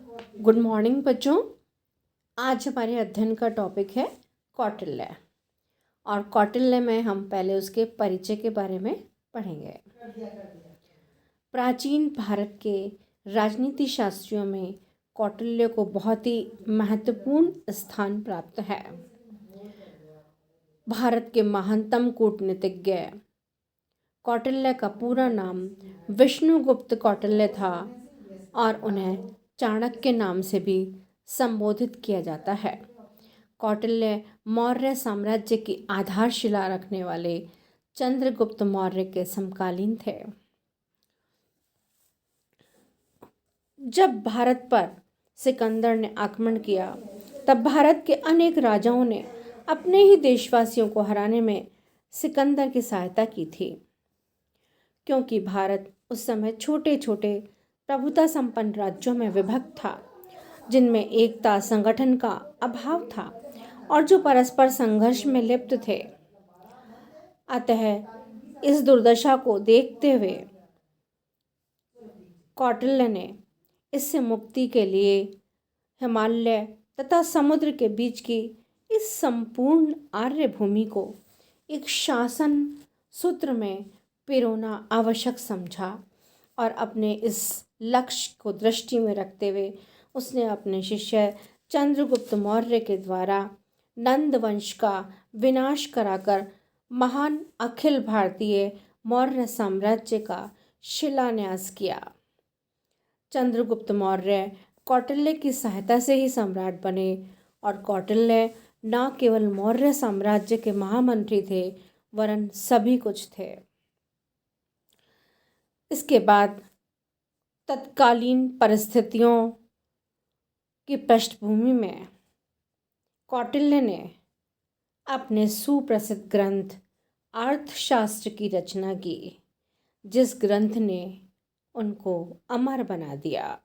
Good morning बच्चों। आज हमारे अध्ययन का टॉपिक है कौटिल्य। और कौटिल्य में हम पहले उसके परिचय के बारे में पढ़ेंगे। प्राचीन भारत के राजनीति शास्त्रियों में कौटिल्य को बहुत ही महत्वपूर्ण स्थान प्राप्त है। भारत के महानतम कूटनीतिज्ञ कौटिल्य का पूरा नाम विष्णुगुप्त कौटिल्य था और उन्हें चाणक्य नाम से भी संबोधित किया जाता है। कौटिल्य मौर्य साम्राज्य की आधारशिला रखने वाले चंद्रगुप्त मौर्य के समकालीन थे। जब भारत पर सिकंदर ने आक्रमण किया तब भारत के अनेक राजाओं ने अपने ही देशवासियों को हराने में सिकंदर की सहायता की थी। क्योंकि भारत उस समय छोटे छोटे प्रभुता संपन्न राज्यों में विभक्त था, जिनमें एकता संगठन का अभाव था और जो परस्पर संघर्ष में लिप्त थे। अतः इस दुर्दशा को देखते हुए कौटिल्य ने इससे मुक्ति के लिए हिमालय तथा समुद्र के बीच की इस संपूर्ण आर्य भूमि को एक शासन सूत्र में पिरोना आवश्यक समझा और अपने इस लक्ष्य को दृष्टि में रखते हुए उसने अपने शिष्य चंद्रगुप्त मौर्य के द्वारा नंद वंश का विनाश कराकर महान अखिल भारतीय मौर्य साम्राज्य का शिलान्यास किया। चंद्रगुप्त मौर्य कौटिल्य की सहायता से ही सम्राट बने और कौटिल्य न केवल मौर्य साम्राज्य के महामंत्री थे वरन सभी कुछ थे। इसके बाद तत्कालीन परिस्थितियों की पृष्ठभूमि में कौटिल्य ने अपने सुप्रसिद्ध ग्रंथ अर्थशास्त्र की रचना की, जिस ग्रंथ ने उनको अमर बना दिया।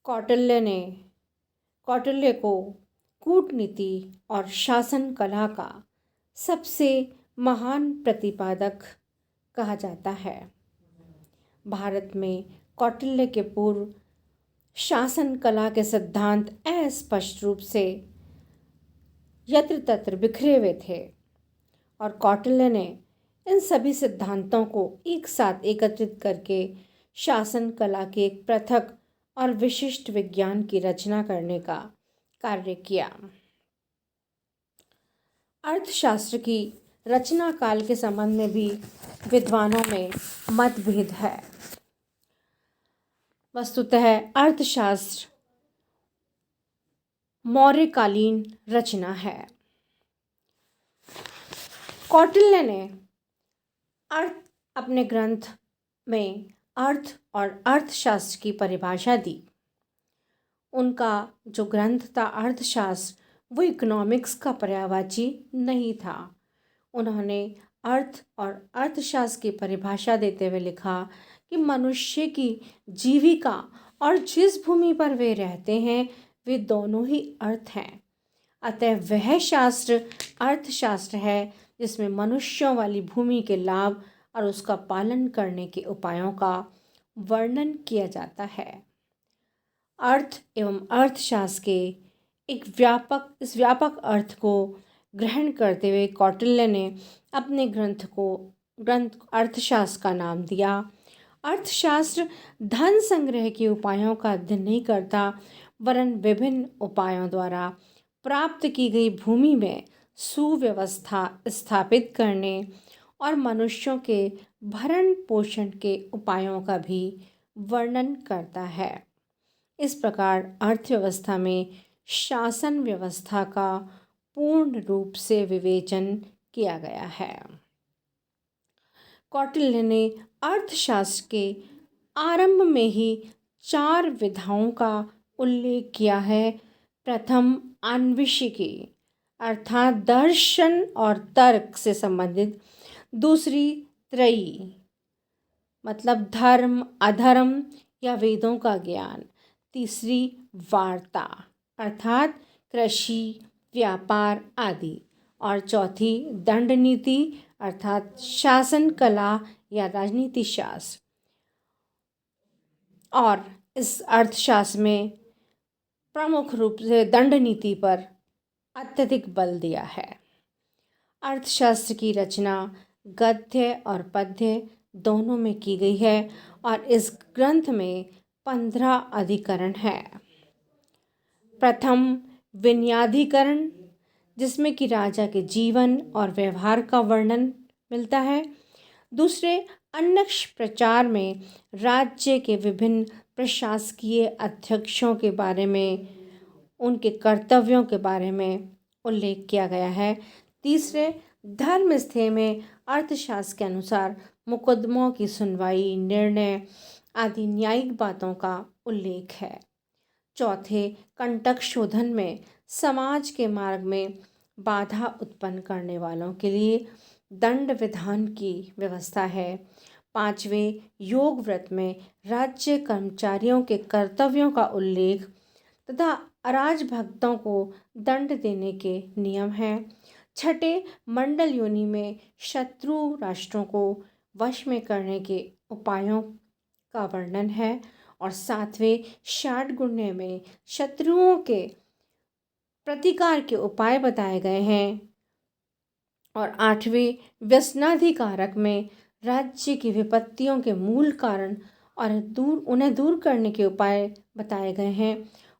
कौटिल्य को कूटनीति और शासन कला का सबसे महान प्रतिपादक कहा जाता है। भारत में कौटिल्य के पूर्व शासन कला के सिद्धांत अस्पष्ट रूप से यत्र तत्र बिखरे हुए थे और कौटिल्य ने इन सभी सिद्धांतों को एक साथ एकत्रित करके शासन कला के एक पृथक और विशिष्ट विज्ञान की रचना करने का कार्य किया। अर्थशास्त्र की रचना काल के संबंध में भी विद्वानों में मतभेद है। वस्तुतः अर्थशास्त्र मौर्यकालीन रचना है। कौटिल्य ने अपने ग्रंथ में अर्थ और अर्थशास्त्र की परिभाषा दी। उनका जो ग्रंथ था अर्थशास्त्र वो इकोनॉमिक्स का पर्यायवाची नहीं था। उन्होंने अर्थ और अर्थशास्त्र की परिभाषा देते हुए लिखा कि मनुष्य की जीविका और जिस भूमि पर वे रहते हैं वे दोनों ही अर्थ हैं। अतः वह शास्त्र अर्थशास्त्र है जिसमें मनुष्यों वाली भूमि के लाभ और उसका पालन करने के उपायों का वर्णन किया जाता है। अर्थ एवं अर्थशास्त्र के इस व्यापक अर्थ को ग्रहण करते हुए कौटिल्य ने अपने ग्रंथ अर्थशास्त्र का नाम दिया। अर्थशास्त्र धन संग्रह के उपायों का अध्ययन नहीं करता वरन विभिन्न उपायों द्वारा प्राप्त की गई भूमि में सुव्यवस्था स्थापित करने और मनुष्यों के भरण पोषण के उपायों का भी वर्णन करता है। इस प्रकार अर्थव्यवस्था में शासन व्यवस्था का पूर्ण रूप से विवेचन किया गया है। कौटिल्य ने अर्थशास्त्र के आरंभ में ही 4 विधाओं का उल्लेख किया है। प्रथम आन्वेषिकी अर्थात दर्शन और तर्क से संबंधित, दूसरी त्रयी मतलब धर्म अधर्म या वेदों का ज्ञान, तीसरी वार्ता अर्थात कृषि व्यापार आदि और चौथी दंड नीति अर्थात शासन कला या राजनीति शास्त्र। और इस अर्थशास्त्र में प्रमुख रूप से दंड नीति पर अत्यधिक बल दिया है। अर्थशास्त्र की रचना गद्य और पद्य दोनों में की गई है और इस ग्रंथ में 15 अधिकरण है। प्रथम विन्यादीकरण, जिसमें कि राजा के जीवन और व्यवहार का वर्णन मिलता है। दूसरे अन्यक्ष प्रचार में राज्य के विभिन्न प्रशासकीय अध्यक्षों के बारे में, उनके कर्तव्यों के बारे में उल्लेख किया गया है। तीसरे धर्मस्थेय में अर्थशास्त्र के अनुसार मुकदमों की सुनवाई, निर्णय आदि न्यायिक बातों का उल्लेख है। चौथे कंटक शोधन में समाज के मार्ग में बाधा उत्पन्न करने वालों के लिए दंड विधान की व्यवस्था है। पांचवें योग व्रत में राज्य कर्मचारियों के कर्तव्यों का उल्लेख तथा अराजभक्तों को दंड देने के नियम हैं। छठे मंडल योनि में शत्रु राष्ट्रों को वश में करने के उपायों का वर्णन है और सातवें षाटगुण्य में शत्रुओं के प्रतिकार के उपाय बताए गए हैं और आठवें व्यसनाधिकारक में राज्य की विपत्तियों के मूल कारण और उन्हें दूर करने के उपाय बताए गए हैं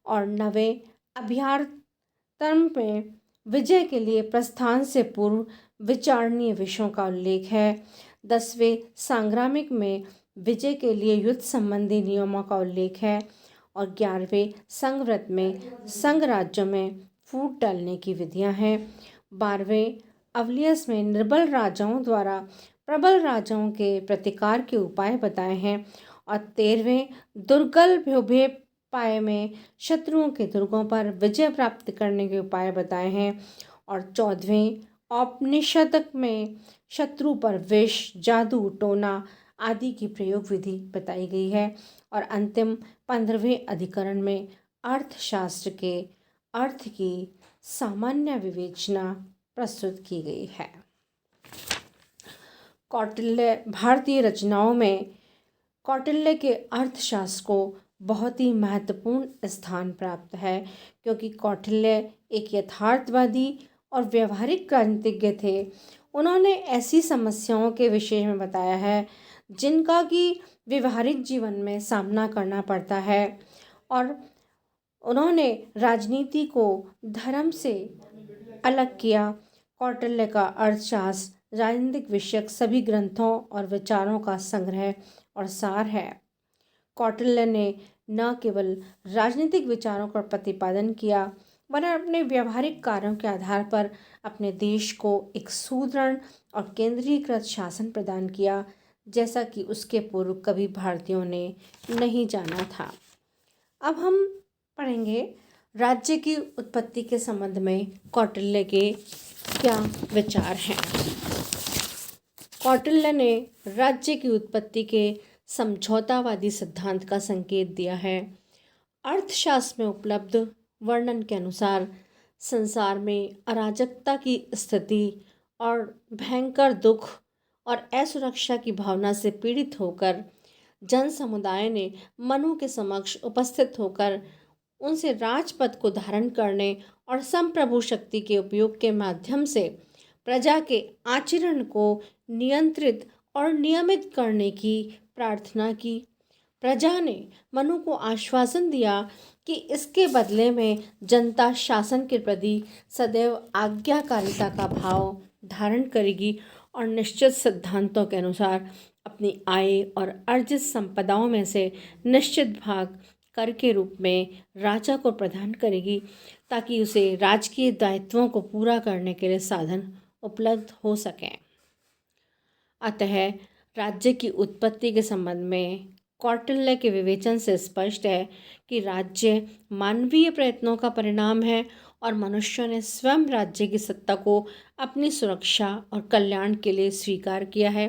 और नवें अभ्यार्तन में विजय के लिए प्रस्थान से पूर्व विचारणीय विषयों का उल्लेख है। 10वें सांग्रामिक में विजय के लिए युद्ध संबंधी नियमों का उल्लेख है और 11वें संघव्रत में संघ राज्यों में फूट डालने की विधियां हैं। 12वें अवलियस में निर्बल राजाओं द्वारा प्रबल राजाओं के प्रतिकार के उपाय बताए हैं और 13वें दुर्गल भ्योभे पाए में शत्रुओं के दुर्गों पर विजय प्राप्त करने के उपाय बताए हैं और 14वें औपनिषद में शत्रु पर विष, जादू टोना आदि की प्रयोग विधि बताई गई है और अंतिम 15वें अधिकरण में अर्थशास्त्र के अर्थ की सामान्य विवेचना प्रस्तुत की गई है। कौटिल्य भारतीय रचनाओं में कौटिल्य के अर्थशास्त्र को बहुत ही महत्वपूर्ण स्थान प्राप्त है क्योंकि कौटिल्य एक यथार्थवादी और व्यवहारिक राजनीतिज्ञ थे। उन्होंने ऐसी समस्याओं के विषय में बताया है जिनका कि व्यवहारिक जीवन में सामना करना पड़ता है और उन्होंने राजनीति को धर्म से अलग किया। कौटिल्य का अर्थशास्त्र राजनीतिक विषयक सभी ग्रंथों और विचारों का संग्रह और सार है। कौटिल्य ने न केवल राजनीतिक विचारों का प्रतिपादन किया वरन अपने व्यवहारिक कार्यों के आधार पर अपने देश को एक सुदृढ़ और केंद्रीकृत शासन प्रदान किया जैसा कि उसके पूर्व कभी भारतीयों ने नहीं जाना था। अब हम पढ़ेंगे राज्य की उत्पत्ति के संबंध में कौटिल्य के क्या विचार हैं। कौटिल्य ने राज्य की उत्पत्ति के समझौतावादी सिद्धांत का संकेत दिया है। अर्थशास्त्र में उपलब्ध वर्णन के अनुसार संसार में अराजकता की स्थिति और भयंकर दुख और असुरक्षा की भावना से पीड़ित होकर जन समुदाय ने मनु के समक्ष उपस्थित होकर उनसे राजपद को धारण करने और संप्रभु शक्ति के उपयोग के माध्यम से प्रजा के आचरण को नियंत्रित और नियमित करने की प्रार्थना की। प्रजा ने मनु को आश्वासन दिया कि इसके बदले में जनता शासन के प्रति सदैव आज्ञाकारिता का भाव धारण करेगी और निश्चित सिद्धांतों के अनुसार अपनी आय और अर्जित संपदाओं में से निश्चित भाग कर के रूप में राजा को प्रदान करेगी ताकि उसे राजकीय दायित्वों को पूरा करने के लिए साधन उपलब्ध हो सकें। अतः राज्य की उत्पत्ति के संबंध में कौटिल्य के विवेचन से स्पष्ट है कि राज्य मानवीय प्रयत्नों का परिणाम है और मनुष्यों ने स्वयं राज्य की सत्ता को अपनी सुरक्षा और कल्याण के लिए स्वीकार किया है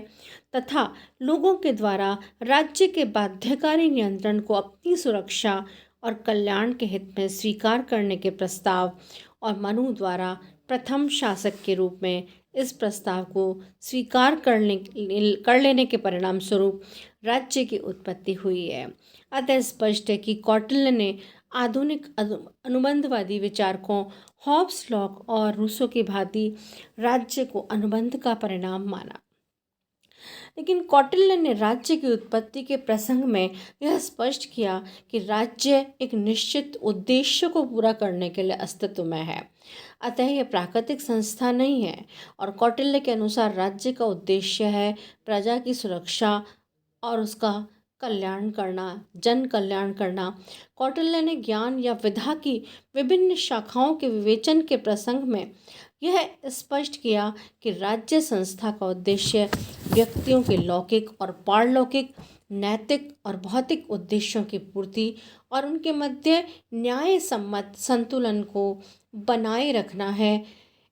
तथा लोगों के द्वारा राज्य के बाध्यकारी नियंत्रण को अपनी सुरक्षा और कल्याण के हित में स्वीकार करने के प्रस्ताव और मनु द्वारा प्रथम शासक के रूप में इस प्रस्ताव को स्वीकार कर लेने के परिणाम स्वरूप राज्य की उत्पत्ति हुई है। अतः स्पष्ट है कि कौटिल्य ने आधुनिक अनुबंधवादी विचारकों हॉब्स, लॉक और रूसो की भांति राज्य को अनुबंध का परिणाम माना। लेकिन कौटिल्य ने राज्य की उत्पत्ति के प्रसंग में यह स्पष्ट किया कि राज्य एक निश्चित उद्देश्य को पूरा करने के लिए अस्तित्व में है, अतः यह प्राकृतिक संस्था नहीं है। और कौटिल्य के अनुसार राज्य का उद्देश्य है प्रजा की सुरक्षा और उसका कल्याण करना, जन कल्याण करना। कौटिल्य ने ज्ञान या विधा की विभिन्न शाखाओं के विवेचन के प्रसंग में यह स्पष्ट किया कि राज्य संस्था का उद्देश्य व्यक्तियों के लौकिक और पारलौकिक, नैतिक और भौतिक उद्देश्यों की पूर्ति और उनके मध्य न्याय सम्मत संतुलन को बनाए रखना है।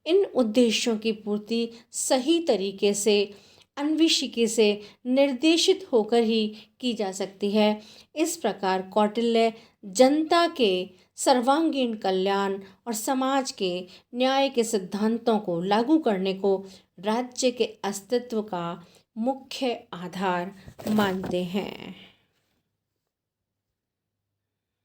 इन उद्देश्यों की पूर्ति सही तरीके से, अन्वेषिकी से निर्देशित होकर ही की जा सकती है। इस प्रकार कौटिल्य जनता के सर्वांगीण कल्याण और समाज के न्याय के सिद्धांतों को लागू करने को राज्य के अस्तित्व का मुख्य आधार मानते हैं।